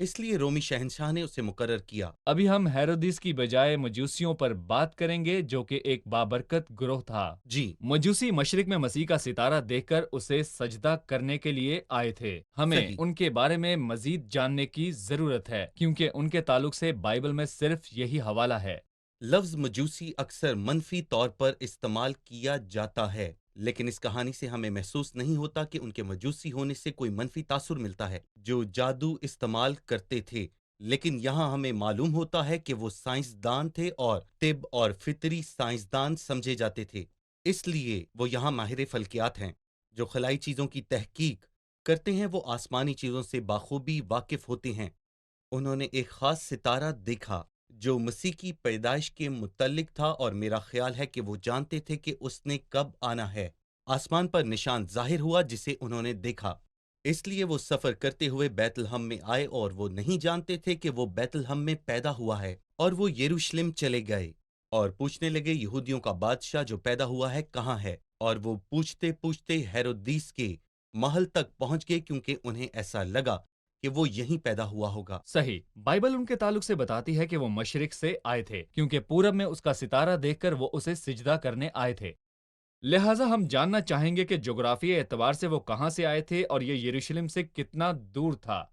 اس لیے رومی شہنشاہ نے اسے مقرر کیا۔ ابھی ہم ہیرودیس کی بجائے مجوسیوں پر بات کریں گے جو کہ ایک بابرکت گروہ تھا۔ جی مجوسی مشرق میں مسیح کا ستارہ دیکھ کر اسے سجدہ کرنے کے لیے آئے تھے۔ ہمیں صحیح۔ ان کے بارے میں مزید جاننے کی ضرورت ہے کیونکہ ان کے تعلق سے بائبل میں صرف یہی حوالہ ہے۔ لفظ مجوسی اکثر منفی طور پر استعمال کیا جاتا ہے، لیکن اس کہانی سے ہمیں محسوس نہیں ہوتا کہ ان کے مجوسی ہونے سے کوئی منفی تاثر ملتا ہے جو جادو استعمال کرتے تھے، لیکن یہاں ہمیں معلوم ہوتا ہے کہ وہ سائنسدان تھے اور طب اور فطری سائنسدان سمجھے جاتے تھے۔ اس لیے وہ یہاں ماہر فلکیات ہیں۔ جو خلائی چیزوں کی تحقیق کرتے ہیں وہ آسمانی چیزوں سے بخوبی واقف ہوتے ہیں۔ انہوں نے ایک خاص ستارہ دیکھا جو مسیح کی پیدائش کے متعلق تھا، اور میرا خیال ہے کہ وہ جانتے تھے کہ اس نے کب آنا ہے۔ آسمان پر نشان ظاہر ہوا جسے انہوں نے دیکھا، اس لیے وہ سفر کرتے ہوئے بیت لحم میں آئے، اور وہ نہیں جانتے تھے کہ وہ بیت لحم میں پیدا ہوا ہے، اور وہ یروشلم چلے گئے اور پوچھنے لگے یہودیوں کا بادشاہ جو پیدا ہوا ہے کہاں ہے، اور وہ پوچھتے پوچھتے ہیرودیس کے محل تک پہنچ گئے کیونکہ انہیں ایسا لگا کہ وہ یہیں پیدا ہوا ہوگا۔ صحیح، بائبل ان کے تعلق سے بتاتی ہے کہ وہ مشرق سے آئے تھے کیونکہ پورب میں اس کا ستارہ دیکھ کر وہ اسے سجدہ کرنے آئے تھے۔ لہٰذا ہم جاننا چاہیں گے کہ جغرافیائی اعتبار سے وہ کہاں سے آئے تھے اور یہ یروشلم سے کتنا دور تھا۔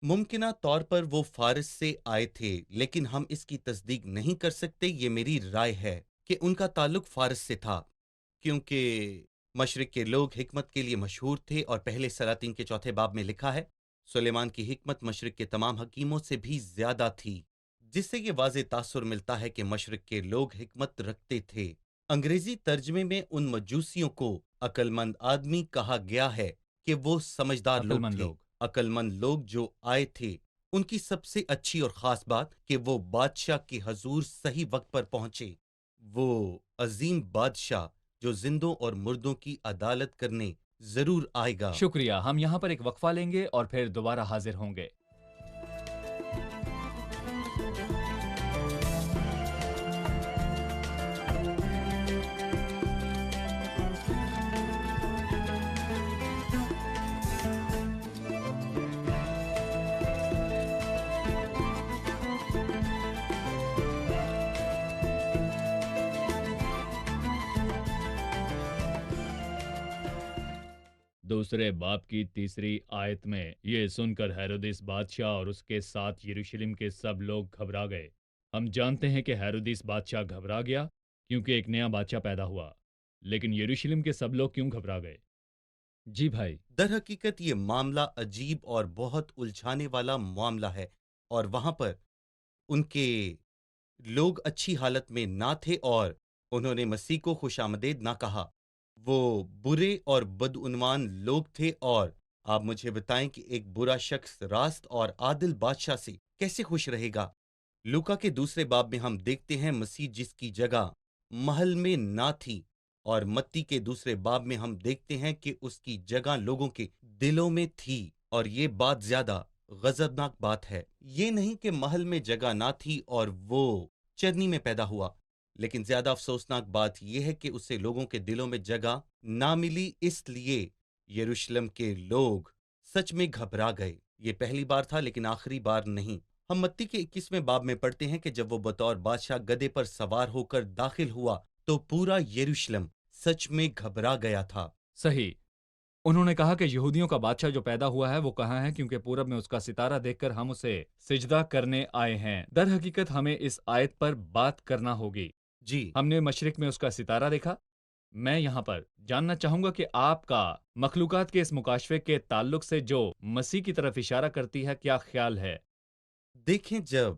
ممکنہ طور پر وہ فارس سے آئے تھے، لیکن ہم اس کی تصدیق نہیں کر سکتے۔ یہ میری رائے ہے کہ ان کا تعلق فارس سے تھا، کیونکہ مشرق کے لوگ حکمت کے لیے مشہور تھے، اور پہلے سلاطین کے 4 باب میں لکھا ہے سلیمان کی حکمت مشرق کے تمام حکیموں سے بھی زیادہ تھی، جس سے یہ واضح تاثر ملتا ہے کہ مشرق کے لوگ حکمت رکھتے تھے۔ انگریزی ترجمے میں ان مجوسیوں کو عقل مند آدمی کہا گیا ہے کہ وہ سمجھدار عقل لوگ مند تھے۔ لوگ۔ عقل مند لوگ جو آئے تھے، ان کی سب سے اچھی اور خاص بات کہ وہ بادشاہ کے حضور صحیح وقت پر پہنچے، وہ عظیم بادشاہ جو زندوں اور مردوں کی عدالت کرنے ضرور آئے گا۔ شکریہ، ہم یہاں پر ایک وقفہ لیں گے اور پھر دوبارہ حاضر ہوں گے۔ دوسرے باب کی تیسری آیت میں یہ سن کر ہیرودیس بادشاہ اور اس کے ساتھ یروشلم کے سب لوگ گھبرا گئے۔ ہم جانتے ہیں کہ ہیرودیس بادشاہ گھبرا گیا کیونکہ ایک نیا بادشاہ پیدا ہوا، لیکن یروشلم کے سب لوگ کیوں گھبرا گئے؟ جی بھائی۔ در حقیقت یہ معاملہ عجیب اور بہت الجھانے والا معاملہ ہے، اور وہاں پر ان کے لوگ اچھی حالت میں نہ تھے، اور انہوں نے مسیح کو خوش آمدید نہ کہا۔ وہ برے اور بدعنوان لوگ تھے، اور آپ مجھے بتائیں کہ ایک برا شخص راست اور عادل بادشاہ سے کیسے خوش رہے گا؟ لوکا کے دوسرے باب میں ہم دیکھتے ہیں مسیح جس کی جگہ محل میں نہ تھی، اور متی کے دوسرے باب میں ہم دیکھتے ہیں کہ اس کی جگہ لوگوں کے دلوں میں تھی، اور یہ بات زیادہ غضبناک بات ہے۔ یہ نہیں کہ محل میں جگہ نہ تھی اور وہ چرنی میں پیدا ہوا، لیکن زیادہ افسوسناک بات یہ ہے کہ اسے لوگوں کے دلوں میں جگہ نہ ملی، اس لیے یروشلم کے لوگ سچ میں گھبرا گئے۔ یہ پہلی بار تھا لیکن آخری بار نہیں۔ ہم متی کے 21ویں باب میں پڑھتے ہیں کہ جب وہ بطور بادشاہ گدھے پر سوار ہو کر داخل ہوا تو پورا یروشلم سچ میں گھبرا گیا تھا۔ صحیح، انہوں نے کہا کہ یہودیوں کا بادشاہ جو پیدا ہوا ہے وہ کہاں ہے، کیونکہ پورب میں اس کا ستارہ دیکھ کر ہم اسے سجدہ کرنے آئے ہیں۔ در حقیقت ہمیں اس آیت پر بات کرنا ہوگی۔ جی ہم نے مشرق میں اس کا ستارہ دیکھا۔ میں یہاں پر جاننا چاہوں گا کہ آپ کا مخلوقات کے اس مکاشفے کے تعلق سے جو مسیح کی طرف اشارہ کرتی ہے کیا خیال ہے؟ دیکھیں، جب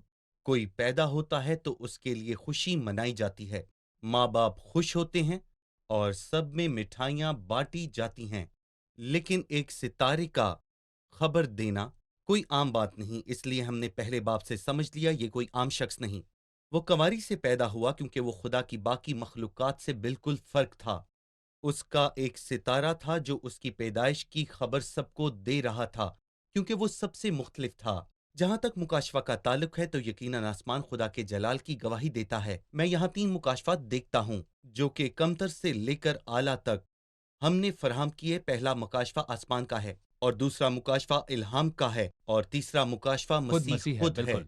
کوئی پیدا ہوتا ہے تو اس کے لیے خوشی منائی جاتی ہے، ماں باپ خوش ہوتے ہیں اور سب میں مٹھائیاں بانٹی جاتی ہیں، لیکن ایک ستارے کا خبر دینا کوئی عام بات نہیں۔ اس لیے ہم نے پہلے باب سے سمجھ لیا یہ کوئی عام شخص نہیں، وہ کنواری سے پیدا ہوا کیونکہ وہ خدا کی باقی مخلوقات سے بالکل فرق تھا۔ اس کا ایک ستارہ تھا جو اس کی پیدائش کی خبر سب کو دے رہا تھا کیونکہ وہ سب سے مختلف تھا۔ جہاں تک مکاشفہ کا تعلق ہے تو یقیناً آسمان خدا کے جلال کی گواہی دیتا ہے۔ میں یہاں 3 مکاشفات دیکھتا ہوں جو کہ کمتر سے لے کر اعلیٰ تک ہم نے فراہم کیے۔ پہلا مکاشفہ آسمان کا ہے۔ اور دوسرا مکاشفہ الہام کا ہے اور تیسرا مکاشفہ خود مسیح مسیح ہے، خود ہے۔ بالکل۔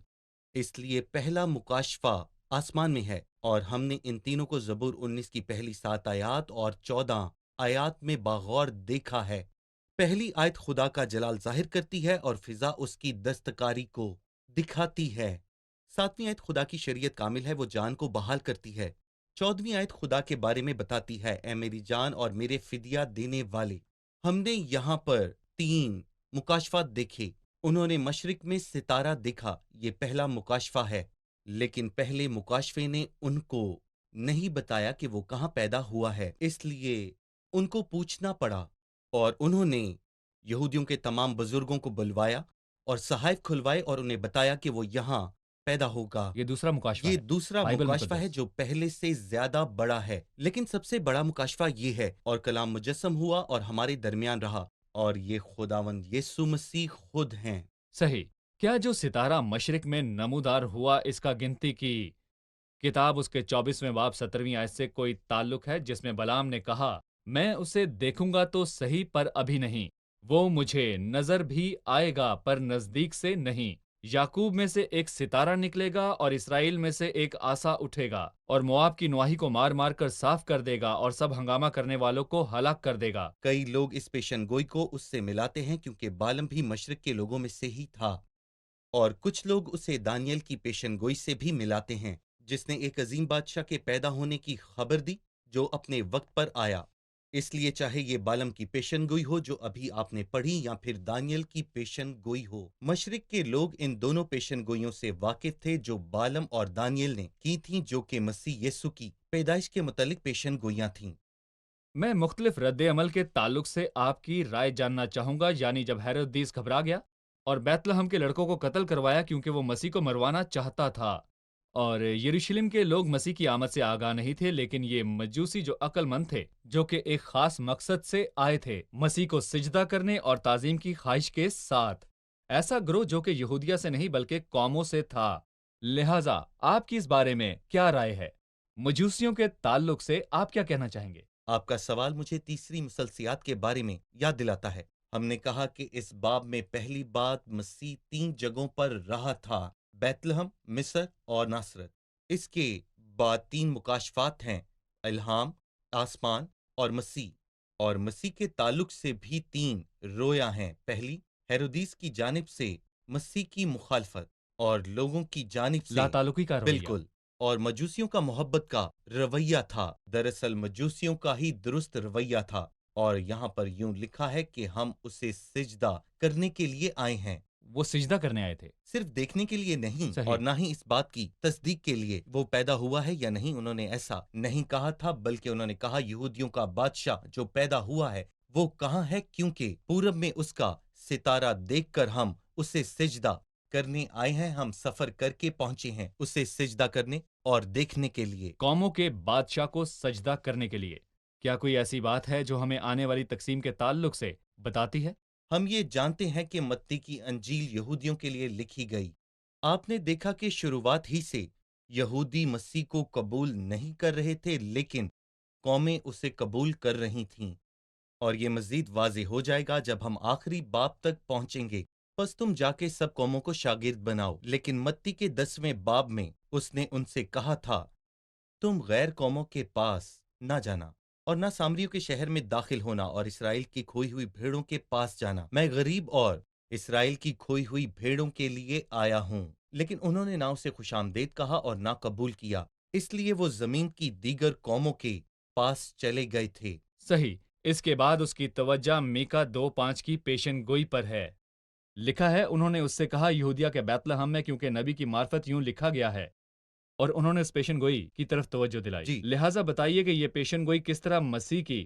اس لیے پہلا مکاشفہ آسمان میں ہے، اور ہم نے ان تینوں کو زبور 19 کی پہلی 7 آیات اور 14 آیات میں باغور دیکھا ہے۔ پہلی آیت خدا کا جلال ظاہر کرتی ہے اور فضا اس کی دستکاری کو دکھاتی ہے۔ 7ویں آیت خدا کی شریعت کامل ہے، وہ جان کو بحال کرتی ہے۔ 14ویں آیت خدا کے بارے میں بتاتی ہے، اے میری جان اور میرے فدیہ دینے والے۔ ہم نے یہاں پر 3 مکاشفات دیکھے۔ انہوں نے مشرق میں ستارہ دیکھا، یہ پہلا مکاشفہ ہے، لیکن پہلے مکاشفے نے ان کو نہیں بتایا کہ وہ کہاں پیدا ہوا ہے، اس لیے ان کو پوچھنا پڑا، اور انہوں نے یہودیوں کے تمام بزرگوں کو بلوایا اور صحائف کھلوائے اور انہیں بتایا کہ وہ یہاں پیدا ہوگا۔ یہ دوسرا مکاشفہ یہ ہے، دوسرا بائبل مکاشفہ ہے مقدس۔ جو پہلے سے زیادہ بڑا ہے، لیکن سب سے بڑا مکاشفہ یہ ہے، اور کلام مجسم ہوا اور ہمارے درمیان رہا، اور یہ خداوند یسوع مسیح خود ہیں۔ صحیح۔ کیا جو ستارہ مشرق میں نمودار ہوا اس کا گنتی کی کتاب اس کے 24ویں باب 17ویں آیت سے کوئی تعلق ہے، جس میں بلعام نے کہا میں اسے دیکھوں گا تو صحیح پر ابھی نہیں، وہ مجھے نظر بھی آئے گا پر نزدیک سے نہیں۔ یعقوب میں سے ایک ستارہ نکلے گا اور اسرائیل میں سے ایک عصا اٹھے گا اور مواب کی نواحی کو مار مار کر صاف کر دے گا اور سب ہنگامہ کرنے والوں کو ہلاک کر دے گا۔ کئی لوگ اس پیشن گوئی کو اس سے ملاتے ہیں کیونکہ بالم بھی مشرق کے لوگوں میں سے ہی تھا، اور کچھ لوگ اسے دانیل کی پیشن گوئی سے بھی ملاتے ہیں، جس نے ایک عظیم بادشاہ کے پیدا ہونے کی خبر دی جو اپنے وقت پر آیا۔ اس لیے چاہے یہ بالم کی پیشن گوئی ہو جو ابھی آپ نے پڑھی یا پھر دانیل کی پیشن گوئی ہو، مشرق کے لوگ ان دونوں پیشن گوئیوں سے واقف تھے جو بالم اور دانیل نے کی تھیں، جو کہ مسیح یسوع کی پیدائش کے متعلق پیشن گوئیاں تھیں۔ میں مختلف رد عمل کے تعلق سے آپ کی رائے جاننا چاہوں گا، یعنی جب ہیرودیس گھبرا گیا اور بیت لحم کے لڑکوں کو قتل کروایا کیونکہ وہ مسیح کو مروانا چاہتا تھا، اور یروشلم کے لوگ مسیح کی آمد سے آگاہ نہیں تھے، لیکن یہ مجوسی جو عقل مند تھے، جو کہ ایک خاص مقصد سے آئے تھے، مسیح کو سجدہ کرنے اور تعظیم کی خواہش کے ساتھ۔ ایسا گروہ جو کہ یہودیہ سے نہیں بلکہ قوموں سے تھا۔ لہٰذا آپ کی اس بارے میں کیا رائے ہے؟ مجوسیوں کے تعلق سے آپ کیا کہنا چاہیں گے؟ آپ کا سوال مجھے تیسری مسلسیات کے بارے میں یاد دلاتا ہے۔ ہم نے کہا کہ اس باب میں پہلی بات مسیح 3 جگہوں پر رہا تھا، بیت لحم، مصر اور ناصرت۔ اس کے بعد 3 مکاشفات ہیں، الہام، آسمان اور مسیح، اور مسیح کے تعلق سے بھی 3 رویاں ہیں۔ پہلی، ہیرودیس کی جانب سے مسیح کی مخالفت اور لوگوں کی جانب لا سے تعلقی کا رویہ۔ بالکل، اور مجوسیوں کا محبت کا رویہ تھا۔ دراصل مجوسیوں کا ہی درست رویہ تھا، اور یہاں پر یوں لکھا ہے کہ ہم اسے سجدہ کرنے کے لیے آئے ہیں، وہ سجدہ کرنے آئے تھے۔ صرف دیکھنے کے لیے نہیں، صحیح۔ اور نہ ہی اس بات کی تصدیق کے لیے وہ پیدا ہوا ہے یا نہیں، انہوں نے ایسا نہیں کہا تھا، بلکہ انہوں نے کہا یہودیوں کا بادشاہ جو پیدا ہوا ہے وہ کہاں ہے، کیونکہ پورب میں اس کا ستارہ دیکھ کر ہم اسے سجدہ کرنے آئے ہیں، ہم سفر کر کے پہنچے ہیں اسے سجدہ کرنے اور دیکھنے کے لیے۔ قوموں کے بادشاہ کو سجدہ کرنے کے لیے کیا کوئی ایسی بات ہے جو ہمیں آنے والی تقسیم کے تعلق سے بتاتی ہے؟ ہم یہ جانتے ہیں کہ متی کی انجیل یہودیوں کے لیے لکھی گئی۔ آپ نے دیکھا کہ شروعات ہی سے یہودی مسیح کو قبول نہیں کر رہے تھے، لیکن قومیں اسے قبول کر رہی تھیں، اور یہ مزید واضح ہو جائے گا جب ہم آخری باب تک پہنچیں گے۔ پس تم جا کے سب قوموں کو شاگرد بناؤ، لیکن متی کے 10ویں باب میں اس نے ان سے کہا تھا تم غیر قوموں کے پاس نہ جانا اور نہ سامریوں کے شہر میں داخل ہونا اور اسرائیل کی کھوئی ہوئی بھیڑوں کے پاس جانا۔ میں غریب اور اسرائیل کی کھوئی ہوئی بھیڑوں کے لیے آیا ہوں۔ لیکن انہوں نے نہ اسے خوش آمدید کہا اور نہ قبول کیا، اس لیے وہ زمین کی دیگر قوموں کے پاس چلے گئے تھے۔ صحیح۔ اس کے بعد اس کی توجہ میکا 2:5 کی پیشن گوئی پر ہے۔ لکھا ہے انہوں نے اس سے کہا یہودیہ کے بیت لحم میں، کیونکہ نبی کی معرفت یوں لکھا گیا ہے، اور انہوں نے اس پیشن گوئی کی طرف توجہ دلائی۔ جی، لہٰذا بتائیے کہ یہ پیشن گوئی کس طرح مسیح کی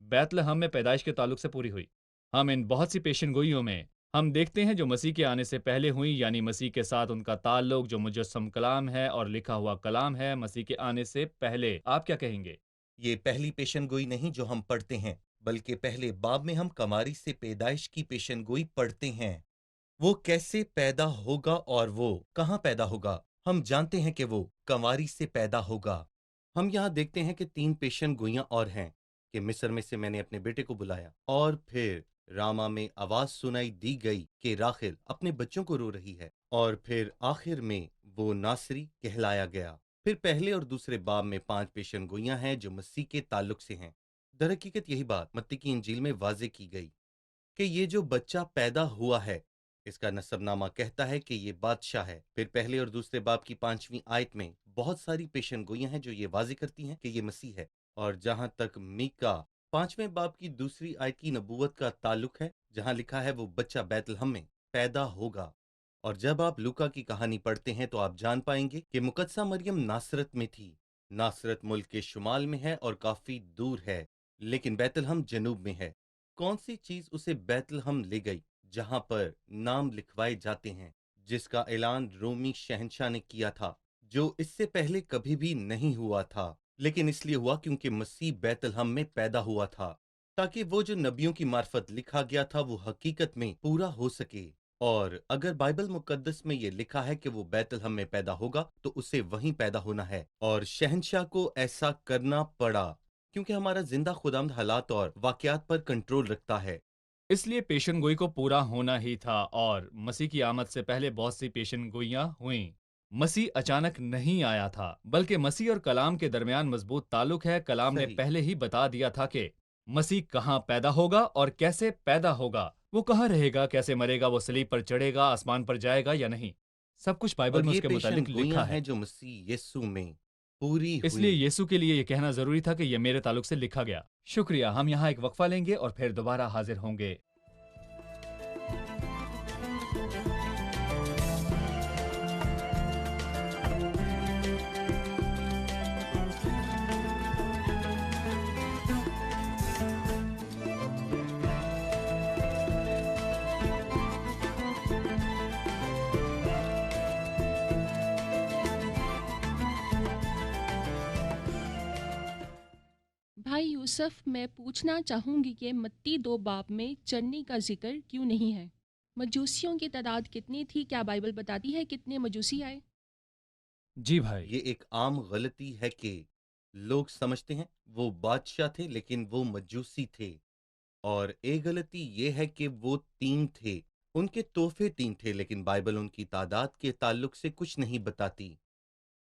بیت لحم میں پیدائش کے تعلق سے پوری ہوئی۔ ہم ان بہت سی پیشن گوئیوں میں ہم دیکھتے ہیں جو مسیح کے آنے سے پہلے ہوئیں، یعنی مسیح کے ساتھ ان کا تعلق جو مجسم کلام ہے اور لکھا ہوا کلام ہے مسیح کے آنے سے پہلے۔ آپ کیا کہیں گے؟ یہ پہلی پیشن گوئی نہیں جو ہم پڑھتے ہیں، بلکہ پہلے باب میں ہم کماری سے پیدائش کی پیشن گوئی پڑھتے ہیں۔ وہ کیسے پیدا ہوگا اور وہ کہاں پیدا ہوگا؟ ہم جانتے ہیں کہ وہ کنواری سے پیدا ہوگا۔ ہم یہاں دیکھتے ہیں کہ 3 پیشن گوئیاں اور ہیں کہ مصر میں سے میں نے اپنے بیٹے کو بلایا، اور پھر راما میں آواز سنائی دی گئی کہ راخل اپنے بچوں کو رو رہی ہے، اور پھر آخر میں وہ ناصری کہلایا گیا۔ پھر پہلے اور دوسرے باب میں 5 پیشن گوئیاں ہیں جو مسیح کے تعلق سے ہیں۔ در حقیقت یہی بات متی کی انجیل میں واضح کی گئی کہ یہ جو بچہ پیدا ہوا ہے، اس کا نسب نامہ کہتا ہے کہ یہ بادشاہ ہے۔ پھر پہلے اور دوسرے باب کی 5ویں آیت میں بہت ساری پیشن گوئیاں ہیں جو یہ واضح کرتی ہیں کہ یہ مسیح ہے۔ اور جہاں تک میکا 5ویں باب کی دوسری آیت کی نبوت کا تعلق ہے، جہاں لکھا ہے وہ بچہ بیت لحم میں پیدا ہوگا، اور جب آپ لوکا کی کہانی پڑھتے ہیں تو آپ جان پائیں گے کہ مقدسہ مریم ناصرت میں تھی۔ ناصرت ملک کے شمال میں ہے اور کافی دور ہے، لیکن بیت لحم جنوب میں ہے۔ کون سی چیز اسے بیت لحم لے گئی جہاں پر نام لکھوائے جاتے ہیں، جس کا اعلان رومی شہنشاہ نے کیا تھا، جو اس سے پہلے کبھی بھی نہیں ہوا تھا، لیکن اس لیے ہوا کیونکہ مسیح بیت لحم میں پیدا ہوا تھا، تاکہ وہ جو نبیوں کی معرفت لکھا گیا تھا وہ حقیقت میں پورا ہو سکے۔ اور اگر بائبل مقدس میں یہ لکھا ہے کہ وہ بیت لحم میں پیدا ہوگا تو اسے وہیں پیدا ہونا ہے، اور شہنشاہ کو ایسا کرنا پڑا کیونکہ ہمارا زندہ خداوند حالات اور واقعات پر کنٹرول رکھتا ہے۔ اس لیے پیشن گوئی کو پورا ہونا ہی تھا، اور مسیح کی آمد سے پہلے بہت سی پیشن گوئیاں ہوئیں۔ مسیح اچانک نہیں آیا تھا، بلکہ مسیح اور کلام کے درمیان مضبوط تعلق ہے۔ کلام نے صحیح۔ پہلے ہی بتا دیا تھا کہ مسیح کہاں پیدا ہوگا اور کیسے پیدا ہوگا، وہ کہاں رہے گا، کیسے مرے گا، وہ صلیب پر چڑھے گا، آسمان پر جائے گا یا نہیں، سب کچھ بائبل اور میں اس یہ کے پیشن متعلق گوئیاں لکھا ہے۔ ہیں جو مسیح یسو میں پوری اس لیے ہوئیں۔ یسوع کے لیے یہ کہنا ضروری تھا کہ یہ میرے تعلق سے لکھا گیا۔ شکریہ، ہم یہاں ایک وقفہ لیں گے اور پھر دوبارہ حاضر ہوں گے۔ بھائی یوسف، میں پوچھنا چاہوں گی کہ متی 2 باب میں چرنی کا ذکر کیوں نہیں ہے؟ مجوسیوں کی تعداد کتنی تھی؟ کیا بائبل بتاتی ہے کتنے مجوسی آئے؟ جی بھائی۔ یہ ایک عام غلطی ہے کہ لوگ سمجھتے ہیں وہ بادشاہ تھے لیکن وہ مجوسی تھے، اور ایک غلطی یہ ہے کہ وہ 3 تھے، ان کے تحفے 3 تھے، لیکن بائبل ان کی تعداد کے تعلق سے کچھ نہیں بتاتی۔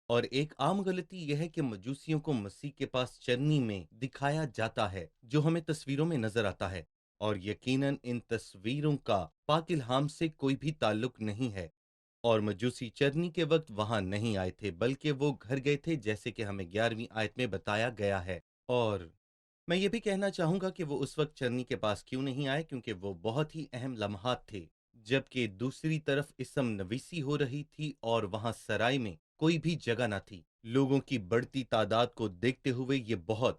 اور ایک عام غلطی یہ ہے کہ مجوسیوں کو مسیح کے پاس چرنی میں دکھایا جاتا ہے، جو ہمیں تصویروں میں نظر آتا ہے، اور یقیناً ان تصویروں کا پاک الہام سے کوئی بھی تعلق نہیں ہے، اور مجوسی چرنی کے وقت وہاں نہیں آئے تھے بلکہ وہ گھر گئے تھے، جیسے کہ ہمیں 11ویں آیت میں بتایا گیا ہے۔ اور میں یہ بھی کہنا چاہوں گا کہ وہ اس وقت چرنی کے پاس کیوں نہیں آئے، کیونکہ وہ بہت ہی اہم لمحات تھے، جبکہ دوسری طرف اسم نویسی ہو رہی تھی اور وہاں سرائے میں کوئی بھی جگہ نہ تھی۔ لوگوں کی بڑھتی تعداد کو دیکھتے ہوئے یہ بہت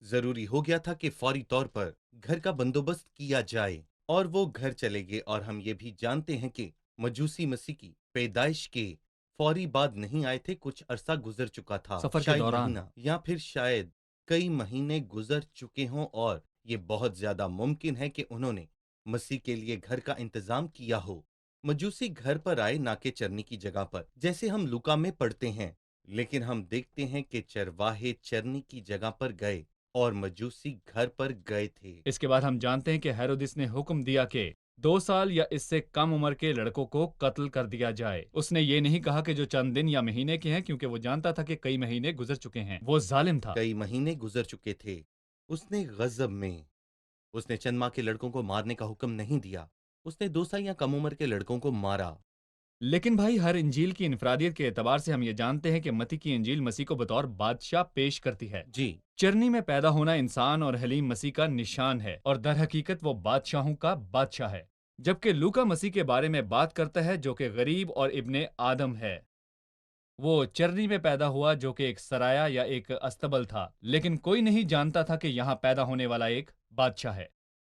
ضروری ہو گیا تھا کہ فوری طور پر گھر کا بندوبست کیا جائے، اور وہ گھر چلے گئے۔ اور ہم یہ بھی جانتے ہیں کہ مجوسی مسیح کی پیدائش کے فوری بعد نہیں آئے تھے، کچھ عرصہ گزر چکا تھا، سفر کے شاید دوران۔ مہینہ یا پھر شاید کئی مہینے گزر چکے ہوں، اور یہ بہت زیادہ ممکن ہے کہ انہوں نے مسیح کے لیے گھر کا انتظام کیا ہو۔ مجوسی گھر پر آئے، نہ کہ چرنی کی جگہ پر، جیسے ہم لوکا میں پڑھتے ہیں، لیکن ہم دیکھتے ہیں کہ چرواہے چرنی کی جگہ پر گئے اور مجوسی گھر پر گئے تھے۔ اس کے بعد ہم جانتے ہیں کہ ہیرودس نے حکم دیا کہ 2 سال یا اس سے کم عمر کے لڑکوں کو قتل کر دیا جائے۔ اس نے یہ نہیں کہا کہ جو چند دن یا مہینے کے ہیں، کیونکہ وہ جانتا تھا کہ کئی مہینے گزر چکے ہیں۔ وہ ظالم تھا۔ کئی مہینے گزر چکے تھے۔ اس نے غضب میں اس نے چند ماہ کے لڑکوں کو مارنے کا حکم نہیں دیا، اس نے 2 سال یا کم عمر کے لڑکوں کو مارا۔ لیکن بھائی، ہر انجیل کی انفرادیت کے اعتبار سے ہم یہ جانتے ہیں کہ متی کی انجیل مسیح کو بطور بادشاہ پیش کرتی ہے۔ جی، چرنی میں پیدا ہونا انسان اور حلیم مسیح کا نشان ہے، اور در حقیقت وہ بادشاہوں کا بادشاہ ہے، جبکہ لوکا مسیح کے بارے میں بات کرتا ہے جو کہ غریب اور ابن آدم ہے۔ وہ چرنی میں پیدا ہوا جو کہ ایک سرایہ یا ایک استبل تھا، لیکن کوئی نہیں جانتا تھا کہ یہاں پیدا ہونے والا ایک بادشاہ ہے۔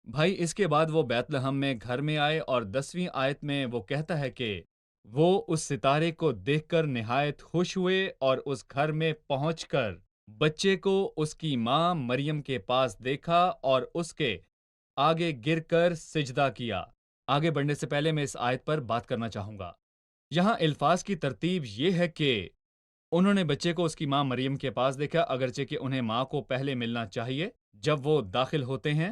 بھائی، اس کے بعد وہ بیت لحم میں گھر میں آئے، اور 10ویں آیت میں وہ کہتا ہے کہ وہ اس ستارے کو دیکھ کر نہایت خوش ہوئے، اور اس گھر میں پہنچ کر بچے کو اس کی ماں مریم کے پاس دیکھا اور اس کے آگے گر کر سجدہ کیا۔ آگے بڑھنے سے پہلے میں اس آیت پر بات کرنا چاہوں گا۔ یہاں الفاظ کی ترتیب یہ ہے کہ انہوں نے بچے کو اس کی ماں مریم کے پاس دیکھا، اگرچہ کہ انہیں ماں کو پہلے ملنا چاہیے جب وہ داخل ہوتے ہیں۔